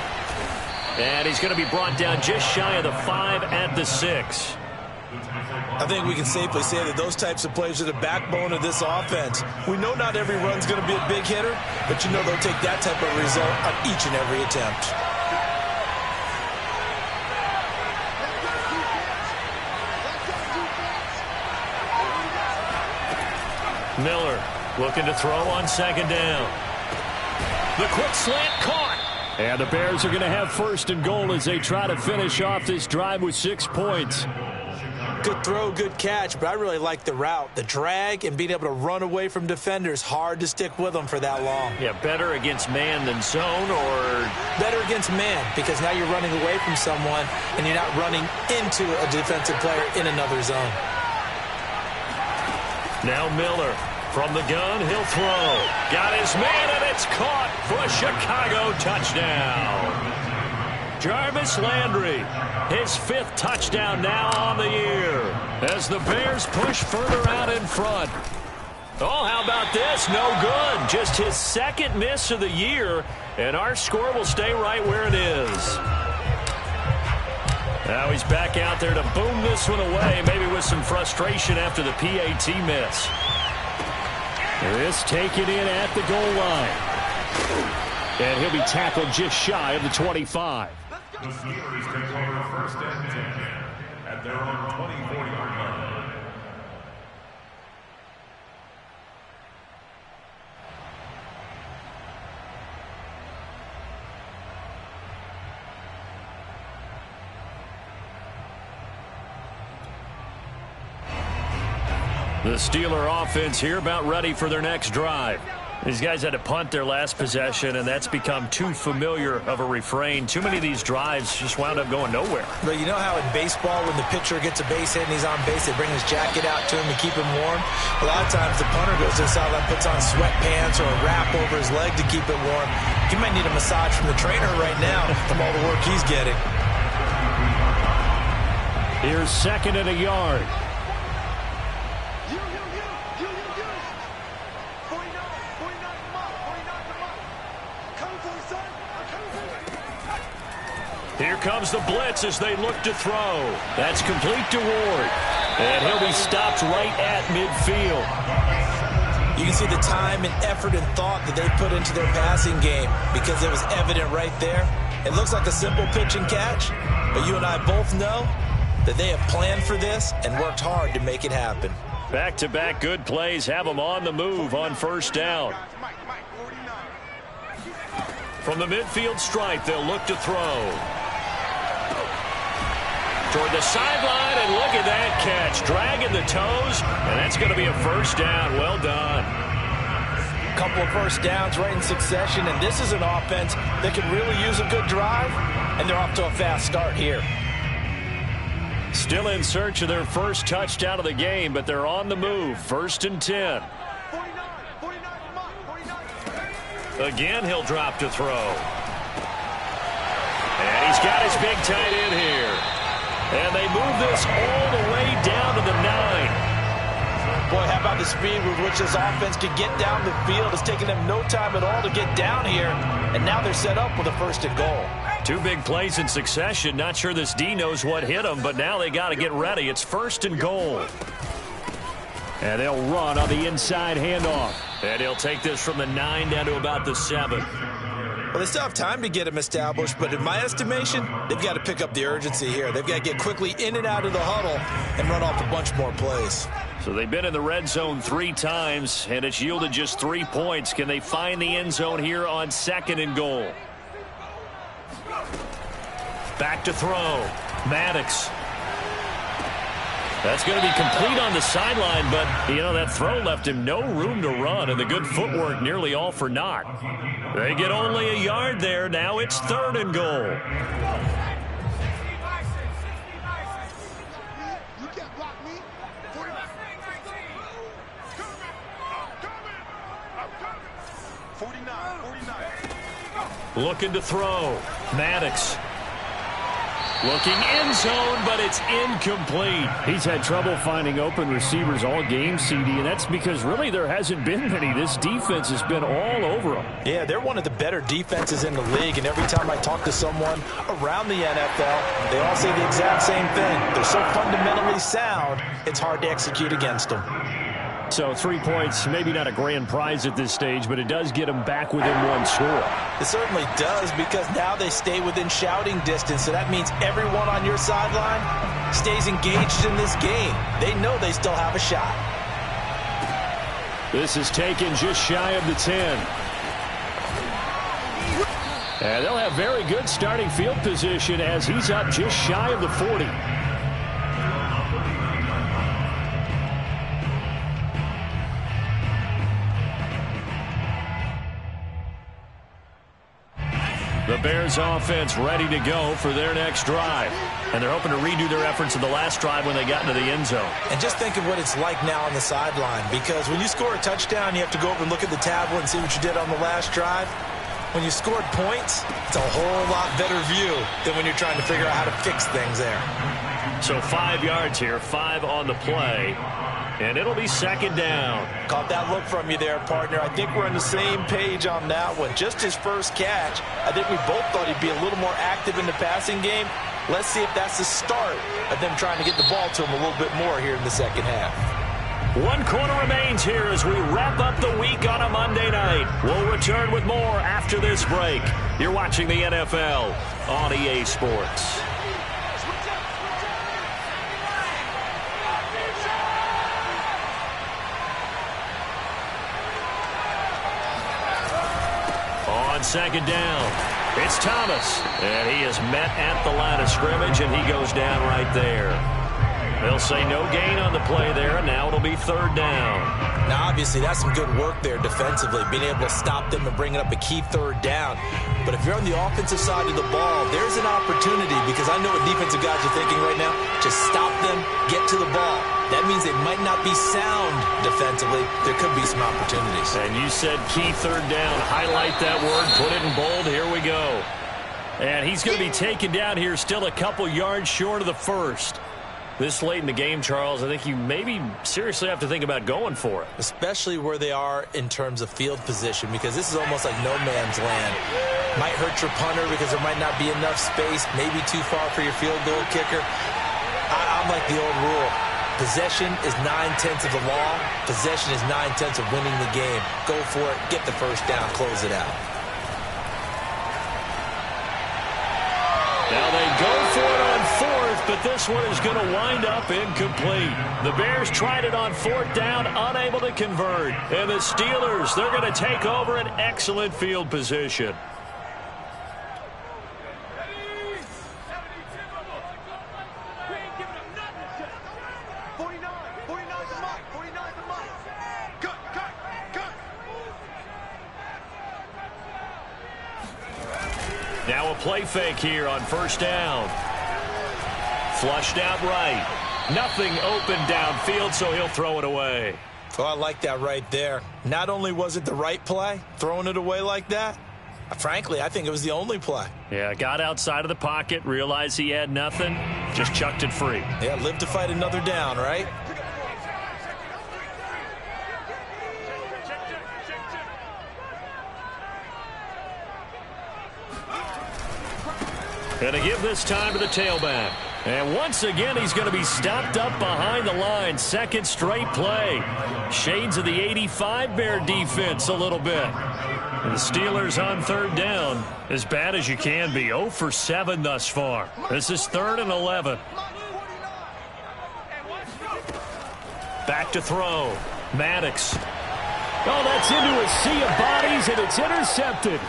And he's going to be brought down just shy of the 5 at the 6. I think we can safely say that those types of plays are the backbone of this offense. We know not every run's going to be a big hitter, but you know they'll take that type of result on each and every attempt. Miller looking to throw on 2nd down. The quick slant caught. And the Bears are going to have 1st and goal as they try to finish off this drive with 6 points. Good throw, good catch, but I really like the route. The drag and being able to run away from defenders, hard to stick with them for that long. Yeah, better against man than zone, or better against man, because now you're running away from someone and you're not running into a defensive player in another zone. Now Miller from the gun, he'll throw. Got his man, and it's caught for a Chicago touchdown. Jarvis Landry, his 5th touchdown now on the year as the Bears push further out in front. Oh, how about this? No good. Just his 2nd miss of the year, and our score will stay right where it is. Now he's back out there to boom this one away, maybe with some frustration after the PAT miss. This taken in at the goal line. And he'll be tackled just shy of the 25. The Steelers take over 1st and 10 at their own 24-yard line. The Steeler offense here about ready for their next drive. These guys had to punt their last possession, and that's become too familiar of a refrain. Too many of these drives just wound up going nowhere. But you know how in baseball, when the pitcher gets a base hit and he's on base, they bring his jacket out to him to keep him warm? A lot of times the punter goes to the sideline, puts on sweatpants or a wrap over his leg to keep it warm. He might need a massage from the trainer right now from all the work he's getting. Here's second and a yard. Here comes the blitz as they look to throw. That's complete to Ward. And he'll be stopped right at midfield. You can see the time and effort and thought that they put into their passing game because it was evident right there. It looks like a simple pitch and catch, but you and I both know that they have planned for this and worked hard to make it happen. Back-to-back good plays have them on the move on first down. From the midfield stripe, they'll look to throw. Toward the sideline, and look at that catch. Dragging the toes, and that's going to be a first down. Well done. Couple of first downs right in succession, and this is an offense that can really use a good drive, and they're off to a fast start here. Still in search of their first touchdown of the game, but they're on the move. 1st and 10. Again, he'll drop to throw. And he's got his big tight end here. And they move this all the way down to the 9. Boy, how about the speed with which this offense can get down the field? It's taken them no time at all to get down here, and now they're set up with a 1st and goal. 2 big plays in succession. Not sure this D knows what hit them, but now they got to get ready. It's 1st and goal. And they'll run on the inside handoff. And he'll take this from the 9 down to about the 7. Well, they still have time to get them established, but in my estimation, they've got to pick up the urgency here. They've got to get quickly in and out of the huddle and run off a bunch more plays. So they've been in the red zone 3 times, and it's yielded just 3 points. Can they find the end zone here on 2nd and goal? Back to throw. Maddox. That's going to be complete on the sideline, but, you know, that throw left him no room to run, and the good footwork nearly all for naught. They get only a yard there. Now it's 3rd and goal. Looking to throw. Maddox. Looking end zone, but it's incomplete. He's had trouble finding open receivers all game, CD, and that's because really there hasn't been many. This defense has been all over them. Yeah, they're one of the better defenses in the league, and every time I talk to someone around the NFL, they all say the exact same thing. They're so fundamentally sound, it's hard to execute against them. So 3 points, maybe not a grand prize at this stage, but it does get them back within 1 score. It certainly does, because now they stay within shouting distance, so that means everyone on your sideline stays engaged in this game. They know they still have a shot. This is taken just shy of the 10. And they'll have very good starting field position as he's up just shy of the 40. The Bears offense ready to go for their next drive. And they're hoping to redo their efforts of the last drive when they got into the end zone. And just think of what it's like now on the sideline, because when you score a touchdown, you have to go over and look at the tablet and see what you did on the last drive. When you scored points, it's a whole lot better view than when you're trying to figure out how to fix things there. So 5 yards here, 5 on the play. And it'll be 2nd down. Caught that look from you there, partner. I think we're on the same page on that one. Just his first catch, I think we both thought he'd be a little more active in the passing game. Let's see if that's the start of them trying to get the ball to him a little bit more here in the second half. 1 quarter remains here as we wrap up the week on a Monday night. We'll return with more after this break. You're watching the NFL on EA Sports. On 2nd down, it's Thomas, and he is met at the line of scrimmage, and he goes down right there. They'll say no gain on the play there, and now it'll be third down. Now, obviously, that's some good work there defensively, being able to stop them and bring up a key third down. But if you're on the offensive side of the ball, there's an opportunity, because I know what defensive guys are thinking right now. Just stop them, get to the ball. That means they might not be sound defensively. There could be some opportunities. And you said key third down. Highlight that word, put it in bold. Here we go. And he's going to be taken down here, still a couple yards short of the first. This late in the game, Charles, I think you maybe seriously have to think about going for it. Especially where they are in terms of field position, because this is almost like no man's land. Might hurt your punter because there might not be enough space, maybe too far for your field goal kicker. I'm like the old rule. Possession is 9/10 of the law. Possession is 9/10 of winning the game. Go for it, get the first down, close it out. Now they go for it on fourth, but this one is going to wind up incomplete. The Bears tried it on fourth down, unable to convert. And the Steelers, they're going to take over an excellent field position. Now a play fake here on first down. Flushed out right. Nothing open downfield, so he'll throw it away. Oh, I like that right there. Not only was it the right play, throwing it away like that, frankly, I think it was the only play. Yeah, got outside of the pocket, realized he had nothing, just chucked it free. Yeah, live to fight another down, right? Going to give this time to the tailback. And once again, he's going to be stopped up behind the line. Second straight play. Shades of the 85 Bear defense a little bit. And the Steelers on third down, as bad as you can be. 0 for 7 thus far. This is 3rd and 11. Back to throw. Maddox. Oh, that's into a sea of bodies, and it's intercepted.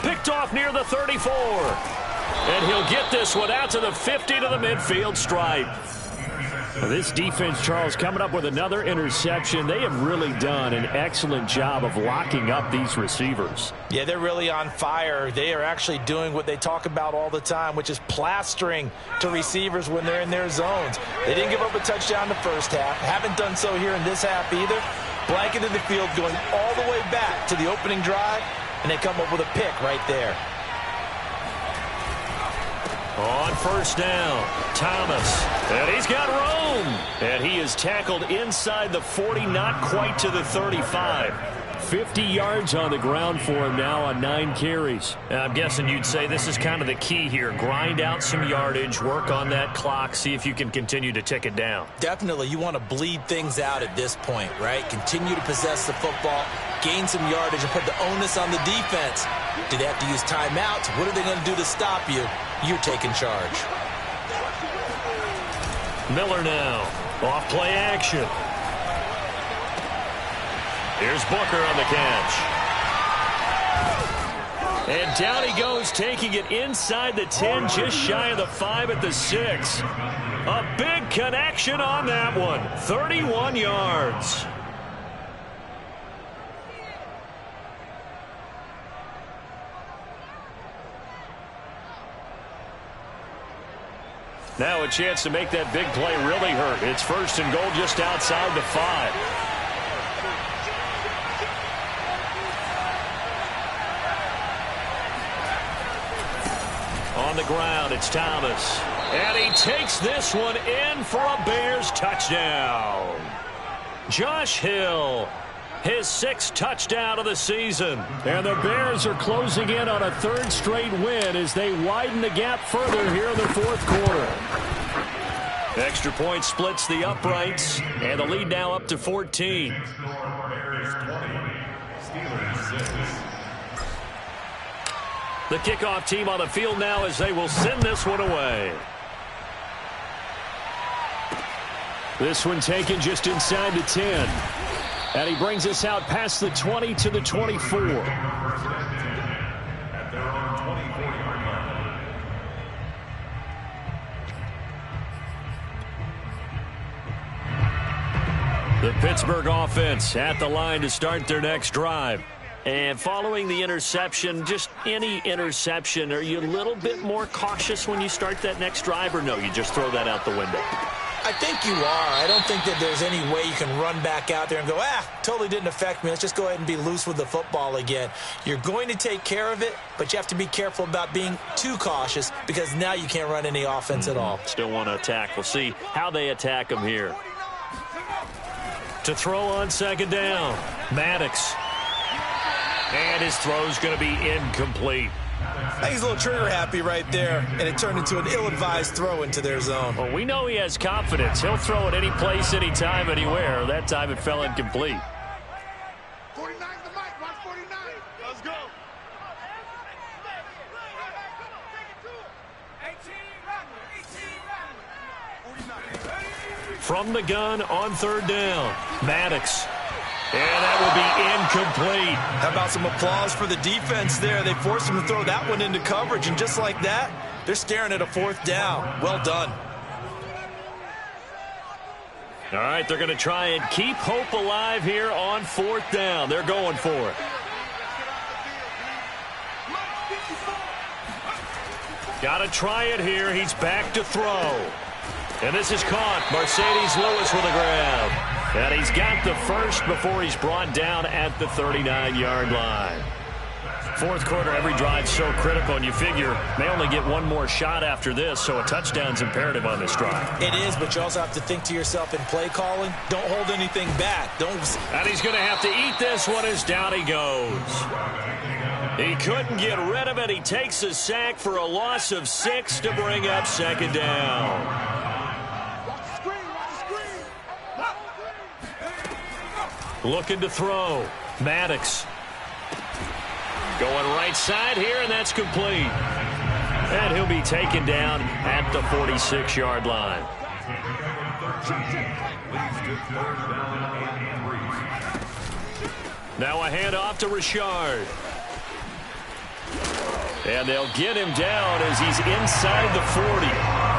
Picked off near the 34. And he'll get this one out to the 50 to the midfield stripe. Well, this defense, Charles, coming up with another interception. They have really done an excellent job of locking up these receivers. Yeah, they're really on fire. They are actually doing what they talk about all the time, which is plastering to receivers when they're in their zones. They didn't give up a touchdown the first half. Haven't done so here in this half either. Blanketed the field, going all the way back to the opening drive, and they come up with a pick right there. On first down, Thomas. And he's got room. And he is tackled inside the 40, not quite to the 35. 50 yards on the ground for him now on 9 carries. I'm guessing you'd say this is kind of the key here. Grind out some yardage, work on that clock, see if you can continue to tick it down. Definitely, you want to bleed things out at this point, right? Continue to possess the football, gain some yardage, and put the onus on the defense. Do they have to use timeouts? What are they going to do to stop you? You're taking charge. Miller now. Off play action. Here's Booker on the catch. And down he goes, taking it inside the 10, just shy of the 5 at the 6. A big connection on that one. 31 yards. Now a chance to make that big play really hurt. It's 1st and goal just outside the 5. On the ground, it's Thomas. And he takes this one in for a Bears touchdown. Josh Hill, his 6th touchdown of the season. And the Bears are closing in on a 3rd straight win as they widen the gap further here in the 4th quarter. Extra point splits the uprights, and the lead now up to 14. Bears 20, Steelers 6. The kickoff team on the field now as they will send this one away. This one taken just inside the 10. And he brings us out past the 20 to the 24. At their own 24-yard line. The Pittsburgh offense at the line to start their next drive. And following the interception, just any interception, are you a little bit more cautious when you start that next drive, or no, you just throw that out the window? I think you are. I don't think that there's any way you can run back out there and go, totally didn't affect me. Let's just go ahead and be loose with the football again. You're going to take care of it, but you have to be careful about being too cautious because now you can't run any offense at all. Still want to attack. We'll see how they attack them here. To throw on second down, Maddox. And his throw's going to be incomplete. I think he's a little trigger happy right there, and it turned into an ill-advised throw into their zone. Well, we know he has confidence. He'll throw it any place, anytime, anywhere. That time it fell incomplete. 49's the mic. Watch 49. Let's go. From the gun on third down, Maddox. And that will be incomplete. How about some applause for the defense there? They forced him to throw that one into coverage, and just like that, they're staring at a fourth down. Well done. All right, they're going to try and keep hope alive here on fourth down. They're going for it. Got to try it here. He's back to throw. And this is caught. Mercedes Lewis with a grab. And he's got the first before he's brought down at the 39-yard line. Fourth quarter, every drive so critical, and you figure may only get one more shot after this, so a touchdown's imperative on this drive. It is, but you also have to think to yourself in play calling, don't hold anything back. And he's going to have to eat this one as down he goes. He couldn't get rid of it. He takes a sack for a loss of 6 to bring up second down. Looking to throw. Maddox. Going right side here, and that's complete. And he'll be taken down at the 46-yard line. Now a handoff to Richard. And they'll get him down as he's inside the 40.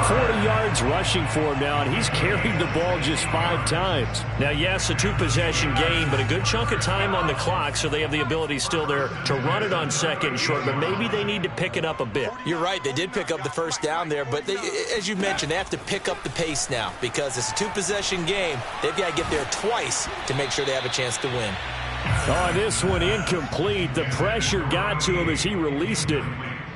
40 yards rushing for him now, and he's carried the ball just 5 times. Now, yes, a 2-possession game, but a good chunk of time on the clock, so they have the ability still there to run it on second and short, but maybe they need to pick it up a bit. You're right. They did pick up the first down there, but as you mentioned, they have to pick up the pace now because it's a 2-possession game. They've got to get there twice to make sure they have a chance to win. Oh, this one incomplete. The pressure got to him as he released it.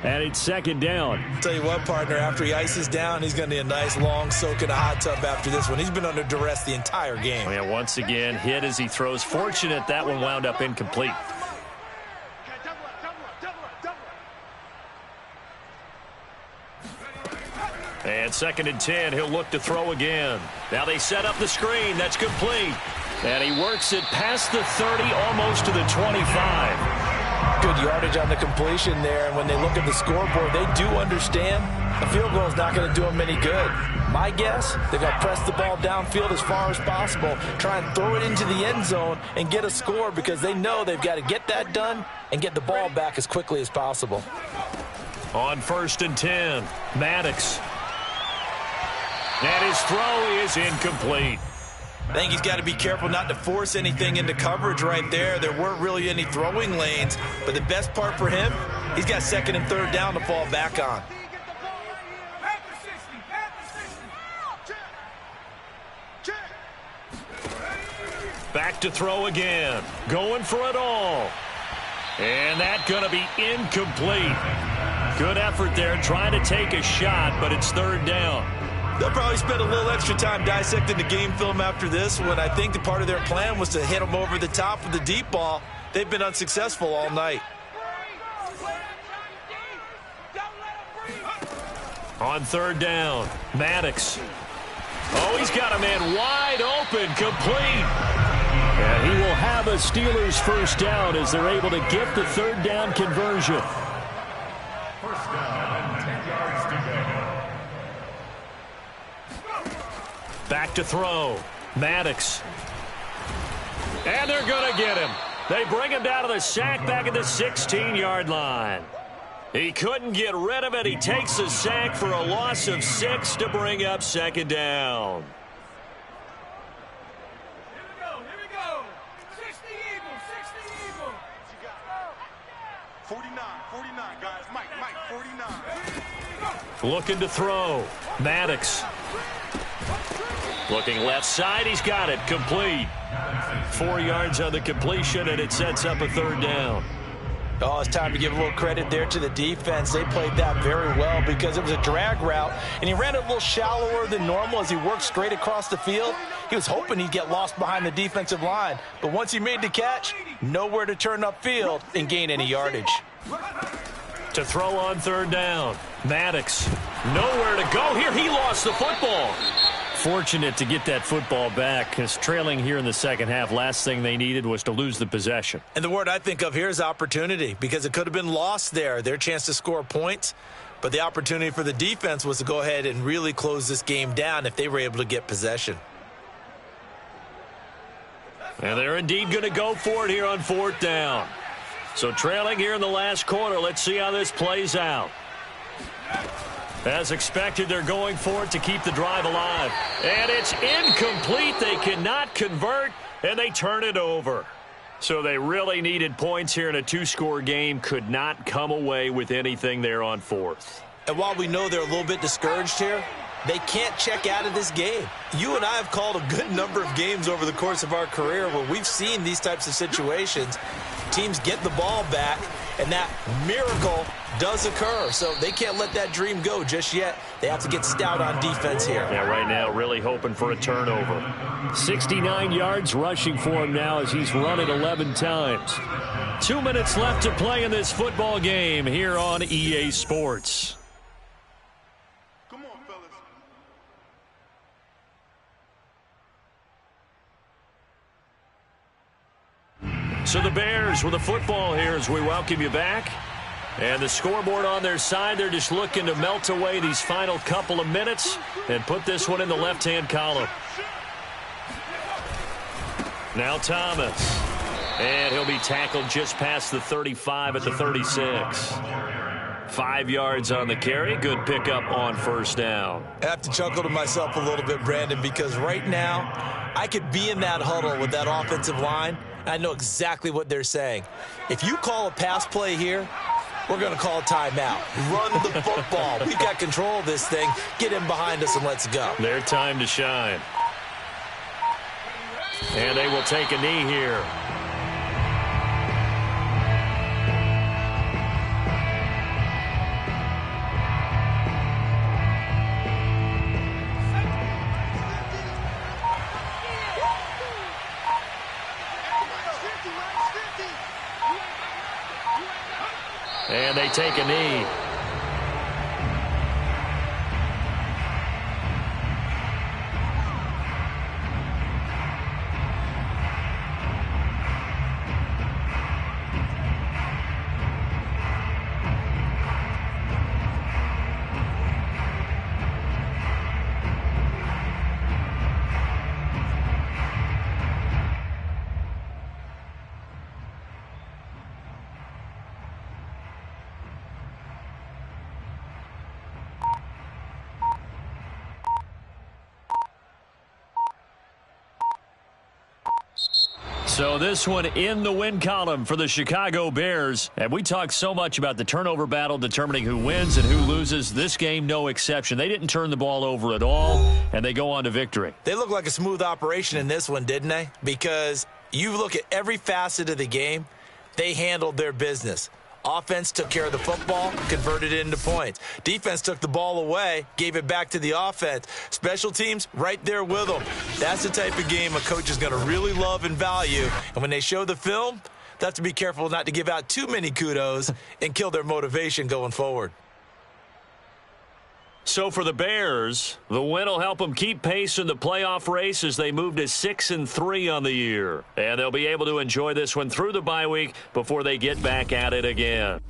And it's second down. Tell you what, partner, after he ices down, he's going to need a nice long soak in a hot tub after this one. He's been under duress the entire game. And once again, hit as he throws. Fortunate that one wound up incomplete. And second and 10, he'll look to throw again. Now they set up the screen. That's complete. And he works it past the 30, almost to the 25. Good yardage on the completion there, and when they look at the scoreboard, they do understand a field goal is not going to do them any good. My guess, they've got to press the ball downfield as far as possible, try and throw it into the end zone and get a score because they know they've got to get that done and get the ball back as quickly as possible. On first and 10, Maddox. And his throw is incomplete. I think he's got to be careful not to force anything into coverage right there. There weren't really any throwing lanes, but the best part for him, he's got second and third down to fall back on. Back to throw again. Going for it all. And that's going to be incomplete. Good effort there, trying to take a shot, but it's third down. They'll probably spend a little extra time dissecting the game film after this one. I think the part of their plan was to hit them over the top with the deep ball. They've been unsuccessful all night. On third down, Maddox. Oh, he's got a man wide open, complete. And he will have a Steelers first down as they're able to get the third down conversion. First down, 10 yards to go. Back to throw, Maddox. And they're going to get him. They bring him down to the sack back at the 16-yard line. He couldn't get rid of it. He takes a sack for a loss of 6 to bring up second down. Looking to throw. Maddox. Looking left side. He's got it. Complete. 4 yards on the completion, and it sets up a third down. Oh, it's time to give a little credit there to the defense. They played that very well because it was a drag route, and he ran it a little shallower than normal as he worked straight across the field. He was hoping he'd get lost behind the defensive line, but once he made the catch, nowhere to turn upfield and gain any yardage. To throw on third down. Maddox. Nowhere to go here. He lost the football. Fortunate to get that football back because trailing here in the second half, last thing they needed was to lose the possession. And the word I think of here is opportunity because it could have been lost there, their chance to score points. But the opportunity for the defense was to go ahead and really close this game down if they were able to get possession. And they're indeed going to go for it here on fourth down. So trailing here in the last quarter, let's see how this plays out. As expected, they're going for it to keep the drive alive. And it's incomplete. They cannot convert, and they turn it over. So they really needed points here in a two-score game. Could not come away with anything there on fourth. And while we know they're a little bit discouraged here, they can't check out of this game. You and I have called a good number of games over the course of our career where we've seen these types of situations. Teams get the ball back, and that miracle does occur. So they can't let that dream go just yet. They have to get stout on defense here. Yeah, right now really hoping for a turnover. 69 yards rushing for him now as he's run it 11 times. 2 minutes left to play in this football game here on EA Sports. Come on, fellas. So the Bears with the football here as we welcome you back. And the scoreboard on their side, they're just looking to melt away these final couple of minutes and put this one in the left-hand column. Now Thomas. And he'll be tackled just past the 35 at the 36. 5 yards on the carry. Good pickup on first down. I have to chuckle to myself a little bit, Brandon, because right now I could be in that huddle with that offensive line. I know exactly what they're saying. If you call a pass play here, we're going to call a timeout. Run the football. We've got control of this thing. Get in behind us and let's go. Their time to shine. And they will take a knee here. And they take a knee. So this one in the win column for the Chicago Bears. And we talk so much about the turnover battle determining who wins and who loses. This game, no exception. They didn't turn the ball over at all, and they go on to victory. They look like a smooth operation in this one, didn't they? Because you look at every facet of the game, they handled their business. Offense took care of the football, converted it into points. Defense took the ball away, gave it back to the offense. Special teams, right there with them. That's the type of game a coach is going to really love and value. And when they show the film, they have to be careful not to give out too many kudos and kill their motivation going forward. So for the Bears, the win will help them keep pace in the playoff race as they move to 6-3 on the year. And they'll be able to enjoy this one through the bye week before they get back at it again.